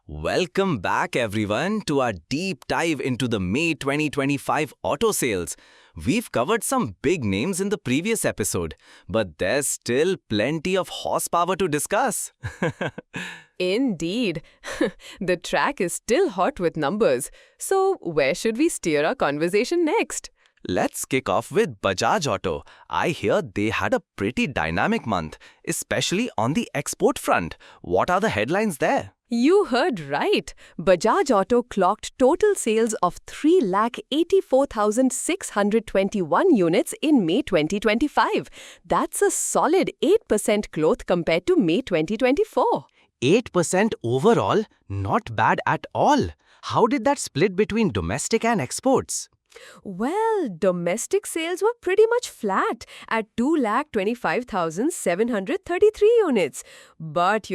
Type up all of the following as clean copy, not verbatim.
Welcome back, everyone, to our deep dive into the May 2025 auto sales. We've covered some big names in the previous episode, but there's still plenty of horsepower to discuss. Indeed. The track is still hot with numbers. So, where should we steer our conversation next? Let's kick off with Bajaj Auto. I hear they had a pretty dynamic month, especially on the export front. What are the headlines there? You heard right. Bajaj Auto clocked total sales of 3,84,621 units in May 2025. That's a solid 8% growth compared to May 2024. 8% overall? Not bad at all. How did that split between domestic and exports? Well, domestic sales were pretty much flat at 2,25,733 units. But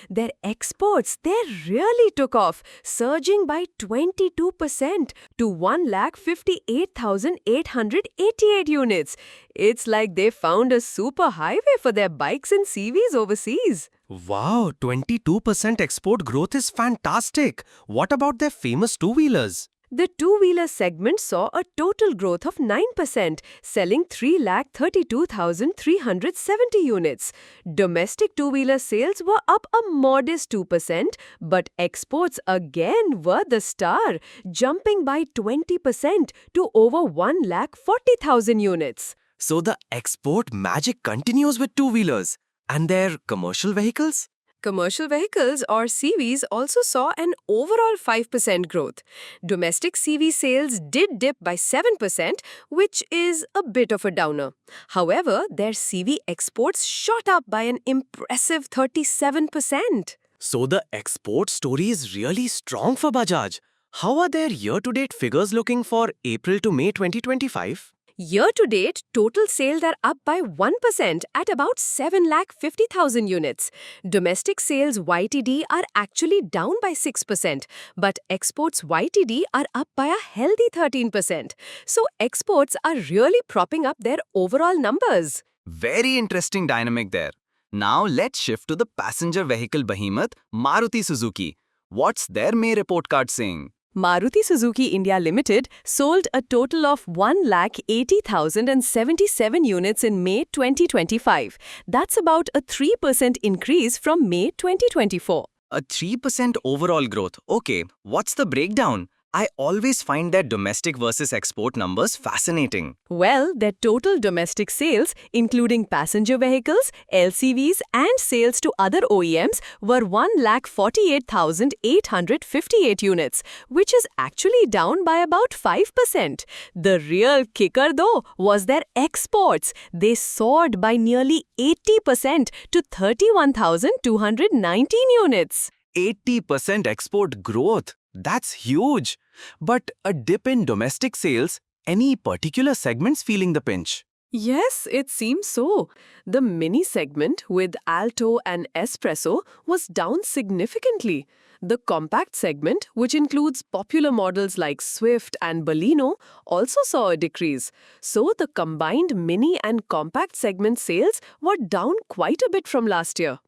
their exports, they really took off, surging by 22% to 1,58,888 units. It's like they found a superhighway for their bikes and CVs overseas. Wow, 22% export growth is fantastic. What about their famous two-wheelers? The two-wheeler segment saw a total growth of 9%, selling 3,32,370 units. Domestic two-wheeler sales were up a modest 2%, but exports again were the star, jumping by 20% to over 1,40,000 units. So the export magic continues with two-wheelers. And their commercial vehicles? Commercial vehicles, or CVs, also saw an overall 5% growth. Domestic CV sales did dip by 7%, which is a bit of a downer. However, their CV exports shot up by an impressive 37%. So the export story is really strong for Bajaj. How are their year-to-date figures looking for April to May 2025? Year-to-date, total sales are up by 1% at about 7,50,000 units. Domestic sales YTD are actually down by 6%, but exports YTD are up by a healthy 13%. So exports are really propping up their overall numbers. Very interesting dynamic there. Now let's shift to the passenger vehicle behemoth, Maruti Suzuki. What's their May report card saying? Maruti Suzuki India Limited sold a total of 1,80,077 units in May 2025. That's about a 3% increase from May 2024. A 3% overall growth. Okay, what's the breakdown? I always find their domestic versus export numbers fascinating. Well, their total domestic sales, including passenger vehicles, LCVs, and sales to other OEMs, were 1,48,858 units, which is actually down by about 5%. The real kicker, though, was their exports. They soared by nearly 80% to 31,219 units. 80% export growth. That's huge. But a dip in domestic sales, any particular segments feeling the pinch? Yes, it seems so. The mini segment with Alto and Espresso was down significantly. The compact segment, which includes popular models like Swift and Baleno, also saw a decrease. So the combined mini and compact segment sales were down quite a bit from last year.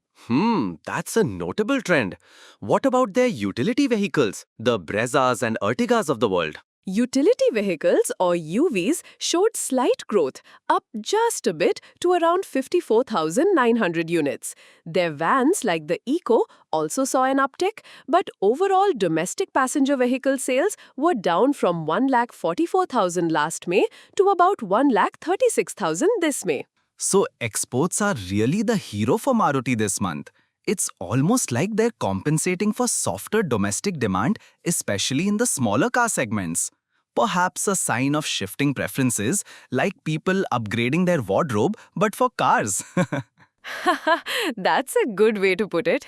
That's a notable trend. What about their utility vehicles, the Brezzas and Ertigas of the world? Utility vehicles, or UVs, showed slight growth, up just a bit to around 54,900 units. Their vans, like the Eco, also saw an uptick, but overall domestic passenger vehicle sales were down from 1,44,000 last May to about 1,36,000 this May. So exports are really the hero for Maruti this month. It's almost like they're compensating for softer domestic demand, especially in the smaller car segments. Perhaps a sign of shifting preferences, like people upgrading their wardrobe, but for cars. That's a good way to put it.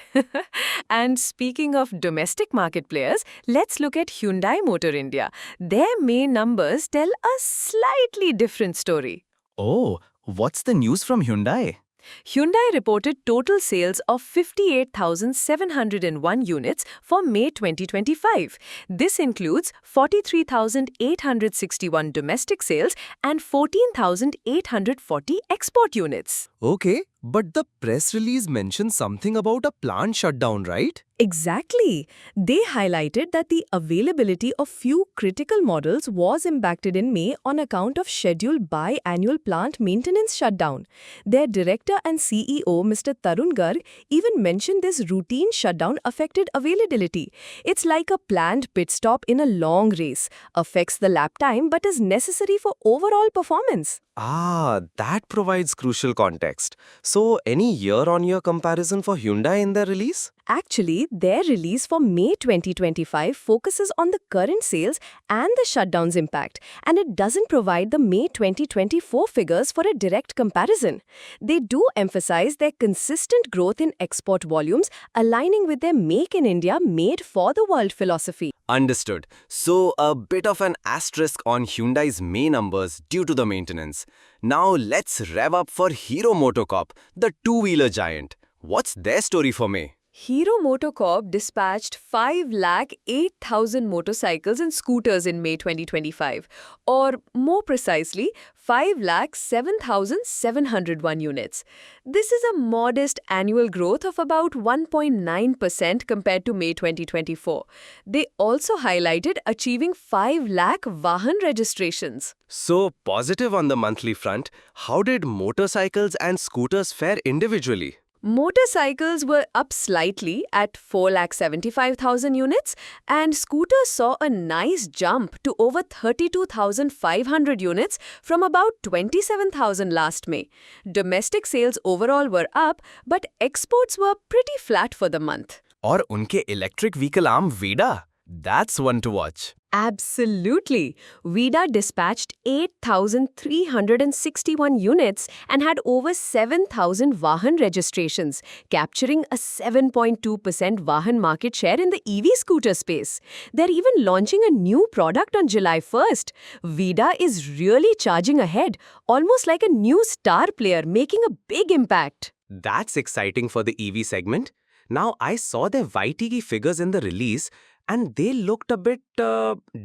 And speaking of domestic market players, let's look at Hyundai Motor India. Their May numbers tell a slightly different story. Oh, what's the news from Hyundai? Hyundai reported total sales of 58,701 units for May 2025. This includes 43,861 domestic sales and 14,840 export units. Okay, But the press release mentioned something about a plant shutdown, right? Exactly. They highlighted that the availability of few critical models was impacted in May on account of scheduled biannual plant maintenance shutdown. Their director and CEO, Mr. Tarun Garg, even mentioned this routine shutdown affected availability. It's like a planned pit stop in a long race, affects the lap time but is necessary for overall performance. Ah, that provides crucial context. So, any year-on-year comparison for Hyundai in their release? Actually, their release for May 2025 focuses on the current sales and the shutdown's impact, and it doesn't provide the May 2024 figures for a direct comparison. They do emphasize their consistent growth in export volumes, aligning with their Make in India, Made for the World philosophy. Understood. So, a bit of an asterisk on Hyundai's May numbers due to the maintenance. Now, let's rev up for Hero MotoCorp, the two-wheeler giant. What's their story for May? Hero MotoCorp dispatched 5,08,000 motorcycles and scooters in May 2025, or more precisely, 5,07,701 units. This is a modest annual growth of about 1.9% compared to May 2024. They also highlighted achieving 5 lakh Vahan registrations. So, positive on the monthly front, how did motorcycles and scooters fare individually? Motorcycles were up slightly at 4,75,000 units, and scooters saw a nice jump to over 32,500 units from about 27,000 last May. Domestic sales overall were up, but exports were pretty flat for the month. Or unke electric vehicle arm Vida? That's one to watch. Absolutely. Vida dispatched 8,361 units and had over 7,000 Vahan registrations, capturing a 7.2% Vahan market share in the EV scooter space. They're even launching a new product on July 1st. Vida is really charging ahead, almost like a new star player making a big impact. That's exciting for the EV segment. Now, I saw their YTD figures in the release, and they looked a bit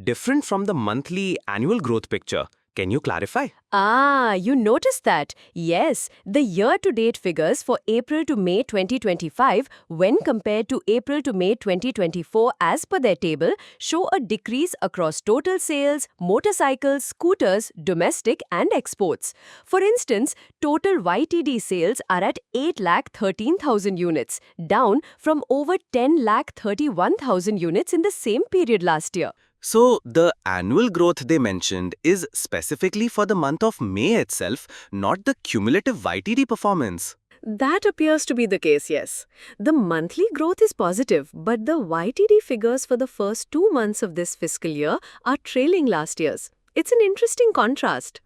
different from the monthly annual growth picture. Can you clarify? You noticed that. Yes, the year-to-date figures for April to May 2025, when compared to April to May 2024 as per their table, show a decrease across total sales, motorcycles, scooters, domestic and exports. For instance, total YTD sales are at 8,13,000 units, down from over 10,31,000 units in the same period last year. So, the annual growth they mentioned is specifically for the month of May itself, not the cumulative YTD performance. That appears to be the case, yes. The monthly growth is positive, but the YTD figures for the first 2 months of this fiscal year are trailing last year's. It's an interesting contrast.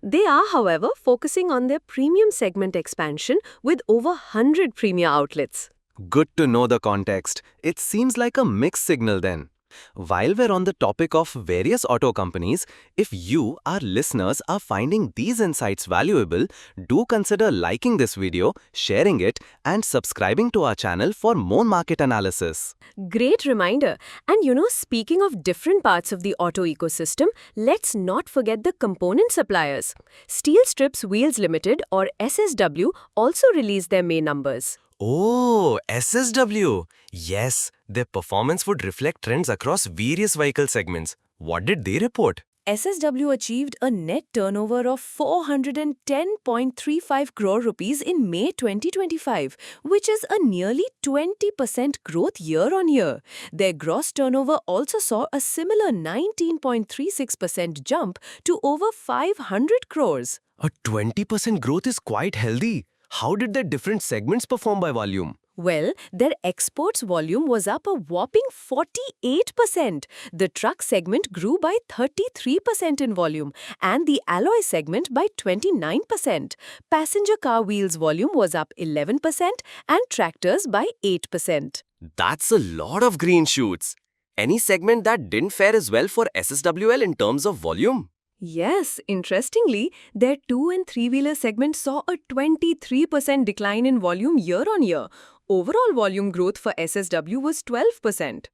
They are, however, focusing on their premium segment expansion with over 100 premier outlets. Good to know the context. It seems like a mixed signal then. While we're on the topic of various auto companies, if you, our listeners, are finding these insights valuable, do consider liking this video, sharing it, and subscribing to our channel for more market analysis. Great reminder. And speaking of different parts of the auto ecosystem, let's not forget the component suppliers. Steel Strips Wheels Limited, or SSW, also released their May numbers. Oh, SSW. Yes, their performance would reflect trends across various vehicle segments. What did they report? SSW achieved a net turnover of 410.35 crore rupees in May 2025, which is a nearly 20% growth year-on-year. Their gross turnover also saw a similar 19.36% jump to over 500 crores. A 20% growth is quite healthy. How did their different segments perform by volume? Well, their exports volume was up a whopping 48%. The truck segment grew by 33% in volume and the alloy segment by 29%. Passenger car wheels volume was up 11% and tractors by 8%. That's a lot of green shoots. Any segment that didn't fare as well for SSWL in terms of volume? Yes, interestingly, their 2- and 3-wheeler segment saw a 23% decline in volume year-on-year. Overall volume growth for SSW was 12%.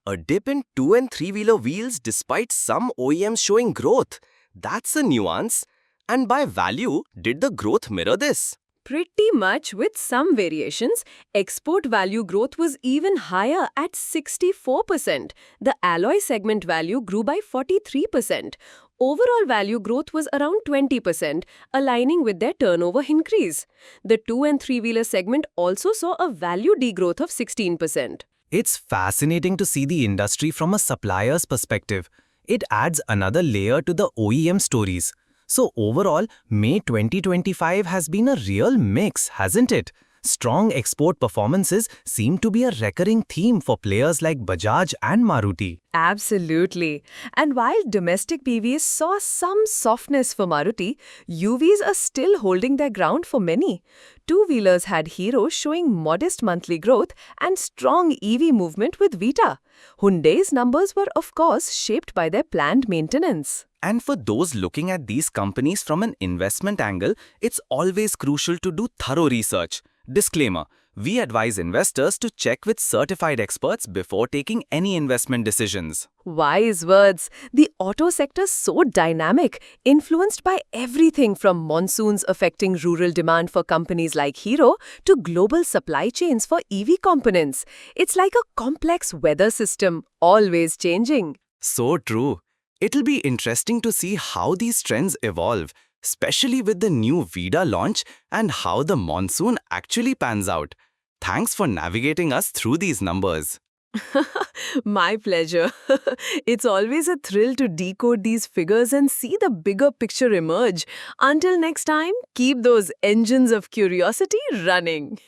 A dip in 2- and 3-wheeler wheels despite some OEMs showing growth. That's a nuance. And by value, did the growth mirror this? Pretty much, with some variations. Export value growth was even higher at 64%. The alloy segment value grew by 43%. Overall value growth was around 20%, aligning with their turnover increase. The 2 and 3-wheeler segment also saw a value degrowth of 16%. It's fascinating to see the industry from a supplier's perspective. It adds another layer to the OEM stories. So overall, May 2025 has been a real mix, hasn't it? Strong export performances seem to be a recurring theme for players like Bajaj and Maruti. Absolutely. And while domestic PVs saw some softness for Maruti, UVs are still holding their ground for many. Two-wheelers had Hero showing modest monthly growth and strong EV movement with Vita. Hyundai's numbers were, of course, shaped by their planned maintenance. And for those looking at these companies from an investment angle, it's always crucial to do thorough research. Disclaimer: we advise investors to check with certified experts before taking any investment decisions. Wise words. The auto sector is so dynamic, influenced by everything from monsoons affecting rural demand for companies like Hero to global supply chains for EV components. It's like a complex weather system, always changing. So true. It'll be interesting to see how these trends evolve, especially with the new Vida launch and how the monsoon actually pans out. Thanks for navigating us through these numbers. My pleasure. It's always a thrill to decode these figures and see the bigger picture emerge. Until next time, keep those engines of curiosity running.